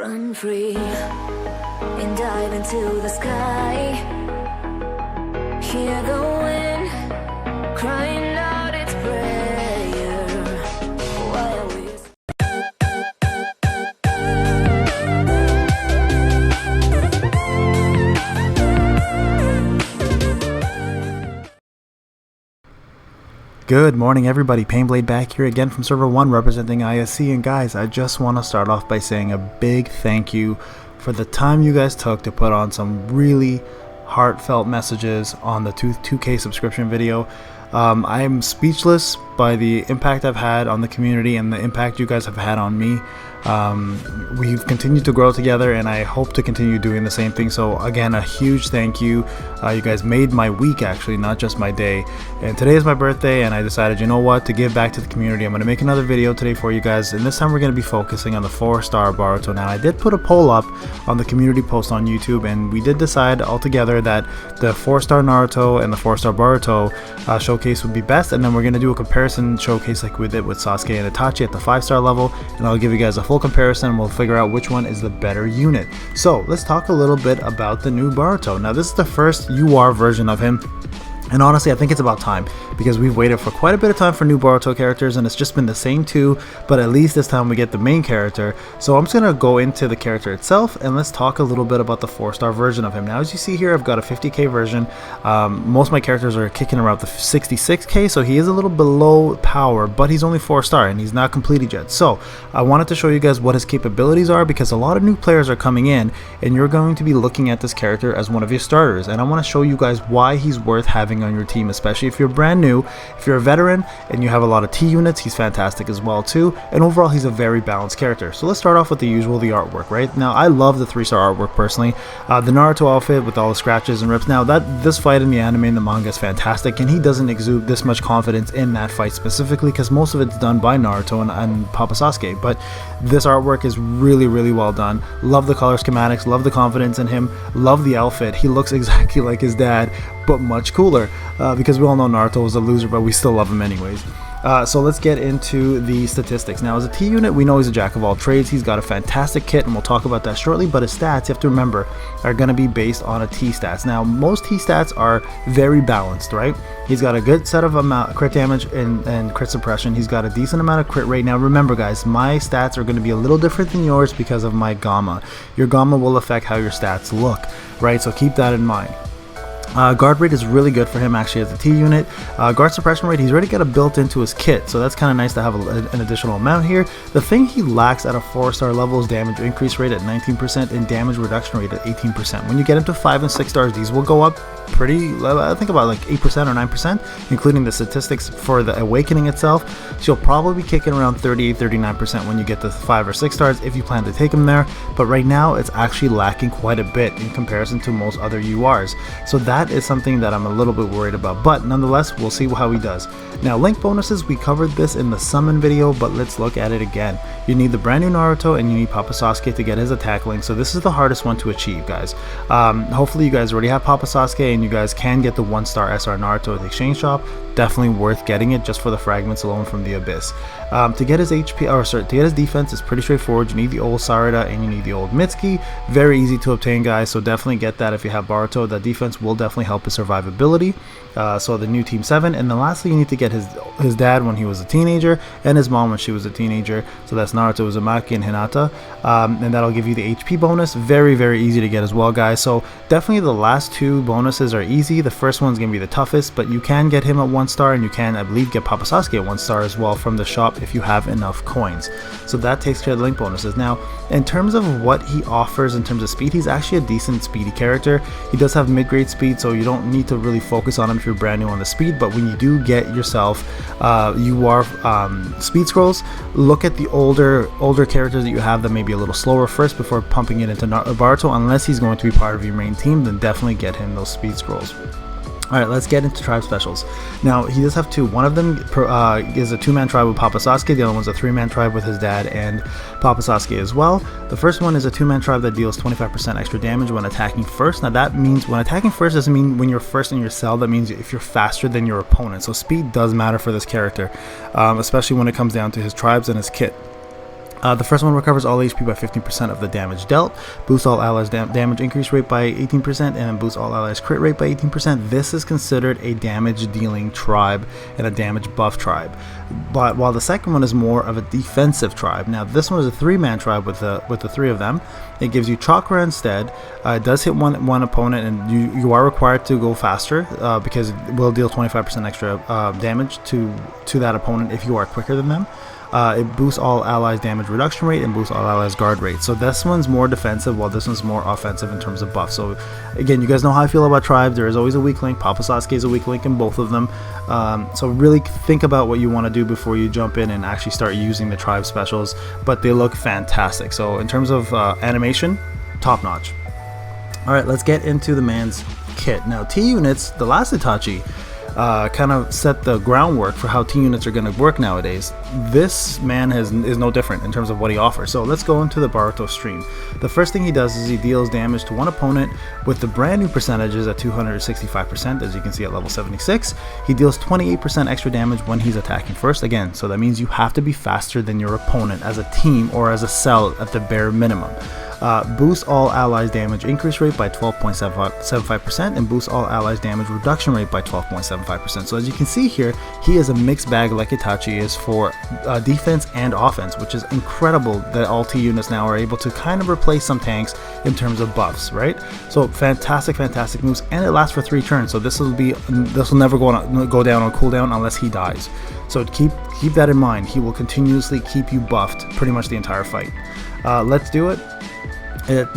Run free and dive into the sky. Hear the wind crying out its prayer. Why are we? Good morning everybody, Payneblade back here again from server 1 representing ISC, and guys, I just want to start off by saying a big thank you for the time you guys took to put on some really heartfelt messages on the 2K subscription video. I am speechless by the impact I've had on the community and the impact you guys have had on me. We've continued to grow together, and I hope to continue doing the same thing. So again, a huge thank you. You guys made my week, actually, not just my day. And today is my birthday, and I decided, you know what, to give back to the community, I'm going to make another video today for you guys, and this time we're going to be focusing on the 4-star Boruto. Now, I did put a poll up on the community post on YouTube, and we did decide altogether that the 4-star Naruto and the 4-star Boruto showcase would be best, and then we're going to do a comparison showcase like we did with Sasuke and Itachi at the 5-star level, and I'll give you guys a full comparison, and we'll figure out which one is the better unit. So let's talk a little bit about the new Boruto. Now, this is the first UR version of him, and honestly, I think it's about time, because we've waited for quite a bit of time for new Boruto characters, and it's just been the same two, but at least this time we get the main character. So I'm just going to go into the character itself, and let's talk a little bit about the 4-star version of him. Now, as you see here, I've got a 50k version. Most of my characters are kicking around the 66k, so he is a little below power, but he's only 4-star, and he's not completed yet. So I wanted to show you guys what his capabilities are, because a lot of new players are coming in, and you're going to be looking at this character as one of your starters, and I want to show you guys why he's worth having on your team, especially if you're brand new. If you're a veteran and you have a lot of T units, he's fantastic as well too, and overall he's a very balanced character. So let's start off with the usual, the artwork. Right now, I love the 3-star artwork personally. The Naruto outfit with all the scratches and rips. Now, this fight in the anime and the manga is fantastic, and he doesn't exude this much confidence in that fight specifically, because most of it's done by Naruto and Papa Sasuke, but this artwork is really well done. Love the color schematics, love the confidence in him, love the outfit. He looks exactly like his dad, but much cooler, because we all know Naruto was a loser, but we still love him anyways. So let's get into the statistics. Now, as a T unit, we know he's a jack of all trades. He's got a fantastic kit, and we'll talk about that shortly, but his stats, you have to remember, are going to be based on a T stats. Now, most T stats are very balanced, right? He's got a good set of crit damage and crit suppression. He's got a decent amount of crit rate. Now, remember, guys, my stats are going to be a little different than yours because of my gamma. Your gamma will affect how your stats look, right? So keep that in mind. Guard rate is really good for him actually as a T unit. Guard suppression rate, he's already got it built into his kit, so that's kind of nice to have an additional amount here. The thing he lacks at a 4-star level is damage increase rate at 19% and damage reduction rate at 18%. When you get into 5 and 6 stars, these will go up pretty, I think about like 8% or 9%, including the statistics for the awakening itself. So you'll probably be kicking around 38-39% when you get to 5 or 6 stars if you plan to take him there, but right now it's actually lacking quite a bit in comparison to most other URs. So that is something that I'm a little bit worried about, but nonetheless, we'll see how he does. Now, link bonuses, we covered this in the summon video, but let's look at it again. You need the brand new Naruto and you need Papa Sasuke to get his attack link, so this is the hardest one to achieve, guys. Hopefully you guys already have Papa Sasuke and you guys can get the 1-star SR Naruto at the exchange shop. Definitely worth getting it just for the fragments alone from the Abyss. To get his HP, or sorry, to get his defense is pretty straightforward. You need the old Sarada and you need the old Mitsuki. Very easy to obtain, guys, so definitely get that if you have Boruto. That defense will definitely help his survivability. So the new Team 7, and then lastly you need to get his dad when he was a teenager and his mom when she was a teenager, so that's Naruto, Uzumaki, and Hinata, and that'll give you the HP bonus. Very easy to get as well, guys. So definitely the last two bonuses are easy. The first one's gonna be the toughest, but you can get him at 1-star, and you can, I believe, get Papa Sasuke at 1-star as well from the shop if you have enough coins. So that takes care of the link bonuses. Now, in terms of what he offers in terms of speed, he's actually a decent speedy character. He does have mid-grade speed, so you don't need to really focus on him if you're brand new on the speed, but when you do get yourself speed scrolls, look at the older characters that you have that may be a little slower first before pumping it into Boruto. Unless he's going to be part of your main team, then definitely get him those speed scrolls. Alright, let's get into tribe specials. Now, he does have two. One of them is a 2-man tribe with Papa Sasuke. The other one's a 3-man tribe with his dad and Papa Sasuke as well. The first one is a 2-man tribe that deals 25% extra damage when attacking first. Now, that means when attacking first doesn't mean when you're first in your cell. That means if you're faster than your opponent. So speed does matter for this character, especially when it comes down to his tribes and his kit. The first one recovers all HP by 15% of the damage dealt, boosts all allies damage increase rate by 18%, and then boosts all allies crit rate by 18%. This is considered a damage dealing tribe and a damage buff tribe. But while the second one is more of a defensive tribe. Now this one is a 3-man tribe with the 3 of them. It gives you chakra instead. It does hit one opponent, and you are required to go faster because it will deal 25% extra damage to that opponent if you are quicker than them. It boosts all allies damage reduction rate and boosts all allies guard rate. So this one's more defensive while this one's more offensive in terms of buff. So again, you guys know how I feel about tribes. There is always a weak link. Papa Sasuke is a weak link in both of them. So really think about what you want to do before you jump in and actually start using the tribe specials. But they look fantastic. So in terms of animation, top notch. Alright, let's get into the man's kit. Now T units, the last Itachi, kind of set the groundwork for how T units are going to work nowadays. This man is no different in terms of what he offers. So let's go into the Boruto stream. The first thing he does is he deals damage to one opponent with the brand new percentages at 265%, as you can see at level 76. He deals 28% extra damage when he's attacking first. Again, so that means you have to be faster than your opponent as a team or as a cell at the bare minimum. Boosts all allies damage increase rate by 12.75% and boosts all allies damage reduction rate by 12.75%. So as you can see here, he is a mixed bag like Itachi is for defense and offense, which is incredible that all T units now are able to kind of replace some tanks in terms of buffs, right? So fantastic moves, and it lasts for 3 turns. So this will never go down on cooldown unless he dies. So keep that in mind. He will continuously keep you buffed pretty much the entire fight. Let's do it. It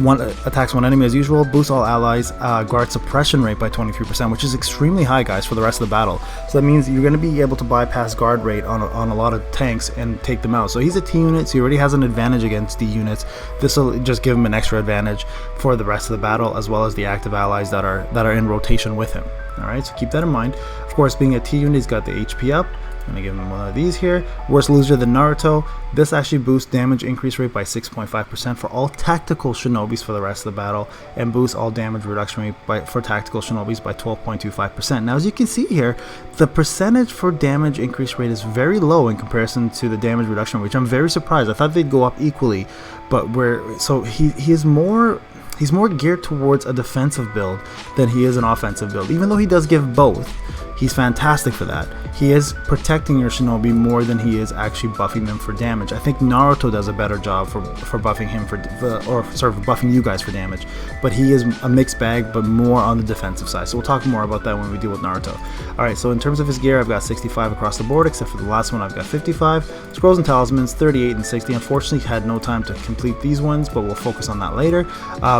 attacks one enemy as usual, boosts all allies guard suppression rate by 23%, which is extremely high, guys, for the rest of the battle. So that means you're going to be able to bypass guard rate on a lot of tanks and take them out. So he's a T unit, so he already has an advantage against D units. This will just give him an extra advantage for the rest of the battle, as well as the active allies that are in rotation with him. Alright, so keep that in mind. Of course, being a T unit, he's got the HP up. I'm going to give him one of these here. Worst loser than Naruto. This actually boosts damage increase rate by 6.5% for all tactical shinobis for the rest of the battle, and boosts all damage reduction rate for tactical shinobis by 12.25%. Now as you can see here, the percentage for damage increase rate is very low in comparison to the damage reduction rate, which I'm very surprised. I thought they'd go up equally, but he's more geared towards a defensive build than he is an offensive build, even though he does give both. He's fantastic for that. He is protecting your shinobi more than he is actually buffing them for damage. I think Naruto does a better job for buffing him for buffing you guys for damage. But he is a mixed bag, but more on the defensive side. So we'll talk more about that when we deal with Naruto. Alright, so in terms of his gear, I've got 65 across the board, except for the last one I've got 55. Scrolls and talismans, 38 and 60. Unfortunately, had no time to complete these ones, but we'll focus on that later.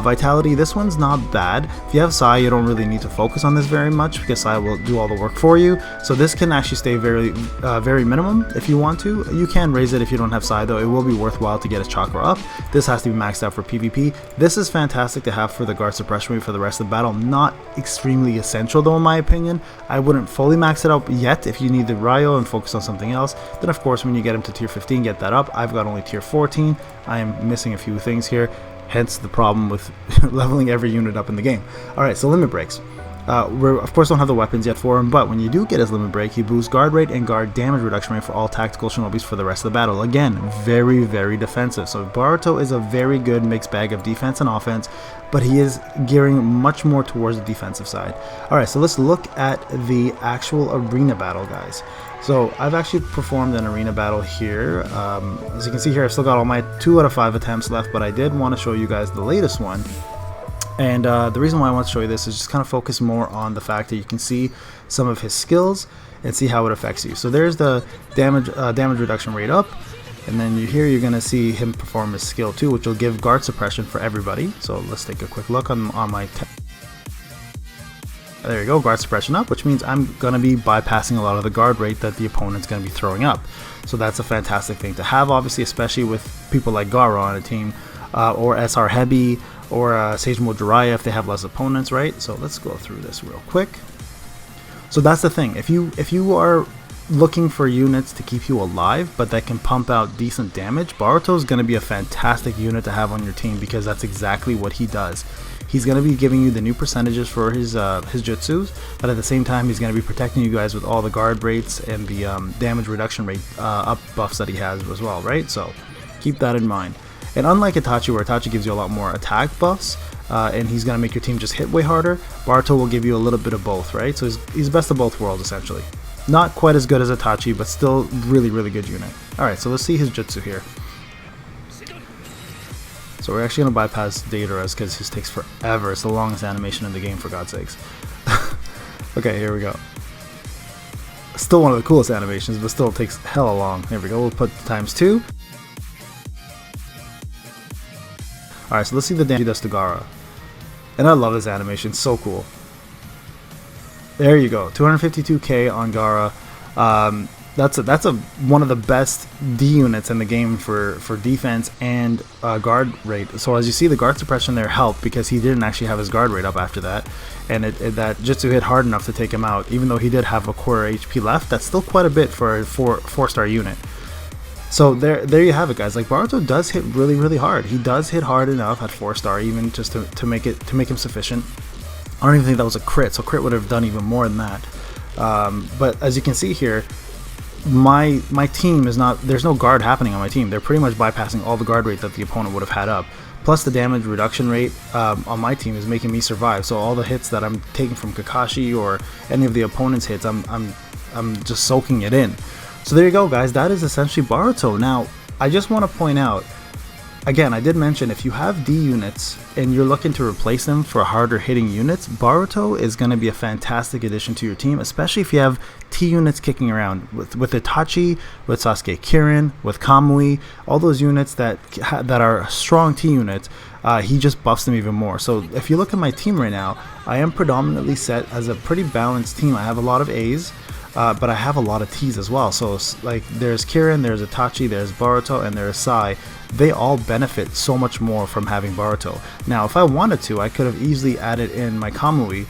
Vitality, this one's not bad. If you have Sai, you don't really need to focus on this very much, because Sai will do all the work for you. So this can actually stay very minimum if you want to. You can raise it if you don't have Sai, though. It will be worthwhile to get his chakra up. This has to be maxed out for PvP. This is fantastic to have for the guard suppression rate for the rest of the battle. Not extremely essential, though, in my opinion. I wouldn't fully max it out yet. If you need the Ryo and focus on something else, then of course when you get him to tier 15, get that up. I've got only tier 14. I am missing a few things here, hence the problem with leveling every unit up in the game. Alright, so limit breaks. We of course don't have the weapons yet for him, but when you do get his limit break, he boosts guard rate and guard damage reduction rate for all tactical shinobis for the rest of the battle. Again, very defensive. So Boruto is a very good mixed bag of defense and offense, but he is gearing much more towards the defensive side. Alright, so let's look at the actual arena battle, guys. So I've actually performed an arena battle here. As you can see here, I've still got all my 2 out of 5 attempts left, but I did want to show you guys the latest one. And the reason why I want to show you this is just kind of focus more on the fact that you can see some of his skills and see how it affects you. So there's the damage reduction rate up, and then here you're going to see him perform his skill 2, which will give guard suppression for everybody. So let's take a quick look on my there you go, guard suppression up, which means I'm going to be bypassing a lot of the guard rate that the opponent's going to be throwing up. So that's a fantastic thing to have, obviously, especially with people like Garo on a team, or SR Hebi, or Sage Mode Jiraiya if they have less opponents, right? So let's go through this real quick. So that's the thing. If you are looking for units to keep you alive, but that can pump out decent damage, Boruto is going to be a fantastic unit to have on your team, because that's exactly what he does. He's going to be giving you the new percentages for his jutsus, but at the same time he's going to be protecting you guys with all the guard rates and the damage reduction rate up buffs that he has as well, right? So Keep that in mind. And unlike Itachi, where Itachi gives you a lot more attack buffs, and he's gonna make your team just hit way harder, Boruto will give you a little bit of both, right? So he's best of both worlds essentially. Not quite as good as Itachi, but still really, really good unit. Alright, so let's see his jutsu here. So we're actually gonna bypass Deidara's because his takes forever. It's the longest animation in the game, for God's sakes. Okay, here we go. Still one of the coolest animations, but still takes hella long. There we go, we'll put ×2. Alright, so let's see the damage he does to Gaara. And I love this animation, so cool. There you go, 252k on Gaara. That's one of the best D units in the game for defense and guard rate. So as you see, the guard suppression there helped because he didn't actually have his guard rate up after that, and that jutsu hit hard enough to take him out. Even though he did have a quarter HP left, that's still quite a bit for a 4-star unit. So there you have it, guys. Like, Boruto does hit really, really hard. He does hit hard enough at 4-star, even just to make him sufficient. I don't even think that was a crit, so crit would have done even more than that. But as you can see here, my team is not, there's no guard happening on my team. They're pretty much bypassing all the guard rate that the opponent would have had up. Plus the damage reduction rate on my team is making me survive. So all the hits that I'm taking from Kakashi or any of the opponent's hits, I'm just soaking it in. So there you go, guys. That is essentially Boruto. Now, I just want to point out, again, I did mention if you have D units and you're looking to replace them for harder hitting units, Boruto is going to be a fantastic addition to your team, especially if you have T units kicking around with Itachi, with Sasuke Kirin, with Kamui, all those units that are strong T units. He just buffs them even more. So if you look at my team right now, I am predominantly set as a pretty balanced team. I have a lot of A's. But I have a lot of T's as well. So like, there's Kirin, there's Itachi, there's Boruto, and there's Sai. They all benefit so much more from having Boruto. Now, if I wanted to, I could have easily added in my Kamui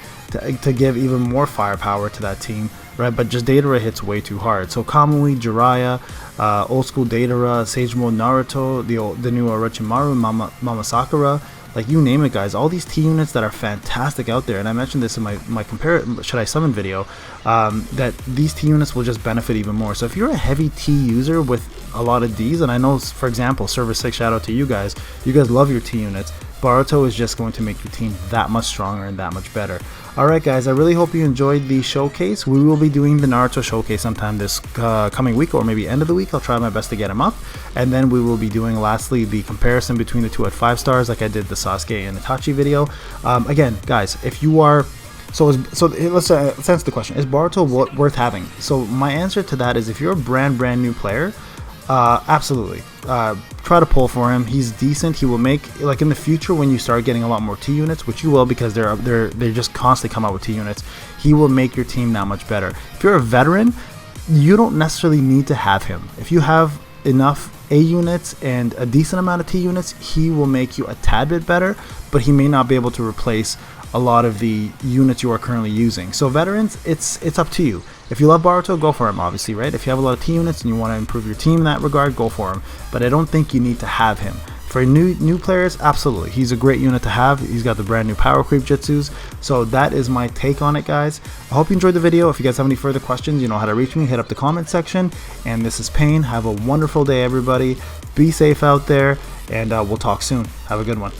to give even more firepower to that team, right? But just Deidara hits way too hard. So Kamui, Jiraiya, old school Deidara, Sage Mode Naruto, the new Orochimaru, Mama Sakura. Like, you name it, guys. All these T units that are fantastic out there, and I mentioned this in my Should I Summon video, that these T units will just benefit even more. So if you're a heavy T user with a lot of Ds, and I know, for example, Server 6, shout out to you guys love your T units, Boruto is just going to make your team that much stronger and that much better. Alright, guys, I really hope you enjoyed the showcase. We will be doing the Naruto showcase sometime this coming week, or maybe end of the week. I'll try my best to get him up. And then we will be doing, lastly, the comparison between the two at 5 stars, like I did the Sasuke and Itachi video. Again, guys, if you are... So let's answer the question. Is Boruto worth having? So my answer to that is, if you're a brand new player, absolutely. Try to pull for him. He's decent. He will make, like, in the future when you start getting a lot more T units, which you will, because they just constantly come out with T units, he will make your team that much better. If you're a veteran, you don't necessarily need to have him. If you have enough A units and a decent amount of T units, he will make you a tad bit better, but he may not be able to replace a lot of the units you are currently using. So veterans, it's up to you. If you love Boruto, go for him, obviously, right? If you have a lot of T units and you want to improve your team in that regard, go for him. But I don't think you need to have him. For new players, absolutely. He's a great unit to have. He's got the brand new power creep jutsus. So that is my take on it, guys. I hope you enjoyed the video. If you guys have any further questions, you know how to reach me. Hit up the comment section. And this is Payne. Have a wonderful day, everybody. Be safe out there, and we'll talk soon. Have a good one.